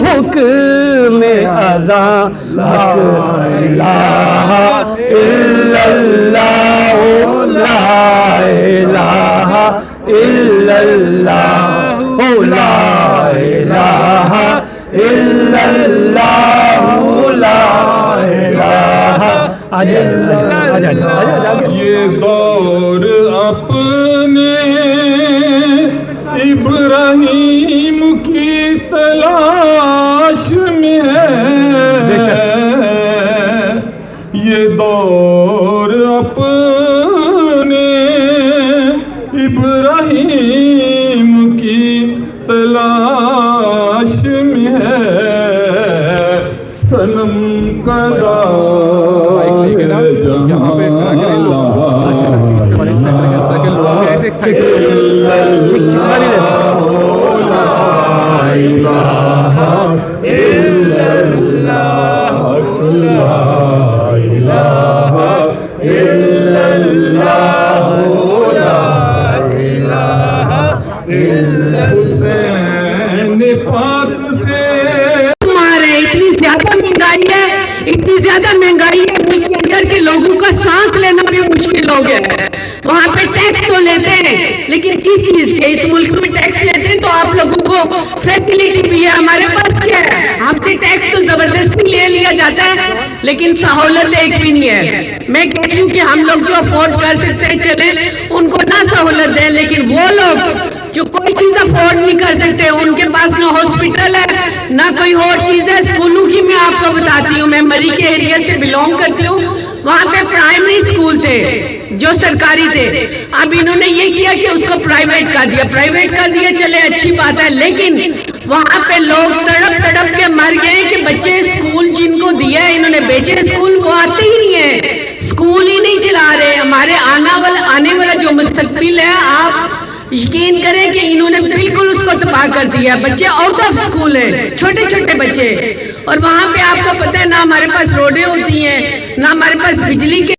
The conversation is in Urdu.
حکم ازاں لا الہ الا اللہ لا الہ الا اللہ لا الہ الا اللہ لا الہ الا اللہ. یہ دور اپنے ابراہیم کی تلاش میں ہے، یہ دور اپنے ابراہیم کی تلاش میں ہے، صنم کا یہاں پہ تاکہ لوگ ایسے اتنی زیادہ مہنگائی ہے ملک کے اندر کے لوگوں کا سانس لینا بھی مشکل ہو گیا ہے. وہاں پہ ٹیکس تو لیتے ہیں لیکن کس چیز کے؟ اس ملک میں ٹیکس لیتے ہیں تو آپ لوگوں کو فیسلٹی بھی ہے، ہمارے پاس کیا ہے؟ ہم سے ٹیکس تو زبردستی لے لیا جاتا ہے لیکن سہولت ایک بھی نہیں ہے. میں کہتی ہوں کہ ہم لوگ جو افورڈ کر سکتے ہیں چلیں ان کو نہ سہولت دیں، لیکن وہ لوگ جو کوئی چیز افورڈ نہیں کر سکتے ان کے پاس نہ ہاسپٹل ہے نہ کوئی اور چیز ہے. اسکولوں کی میں آپ کو بتاتی ہوں، میں مری کے ایریا سے بلونگ کرتی ہوں، وہاں پہ پرائمری اسکول تھے جو سرکاری تھے، اب انہوں نے یہ کیا کہ اس کو پرائیویٹ کر دیا، چلے اچھی بات ہے، لیکن وہاں پہ لوگ تڑپ تڑپ کے مر گئے کہ بچے اسکول جن کو دیا ہے انہوں نے بیچے اسکول، وہ آتے ہی نہیں ہیں، اسکول ہی نہیں چلا رہے. ہمارے آنے والا جو مستقبل ہے، آپ یقین کریں کہ انہوں نے بالکل اس کو تباہ کر دیا. بچے آؤٹ آف اسکول ہیں، چھوٹے چھوٹے بچے، اور وہاں پہ آپ کو پتہ ہے نہ ہمارے پاس روڈیں ہوتی ہیں نہ ہمارے پاس بجلی کے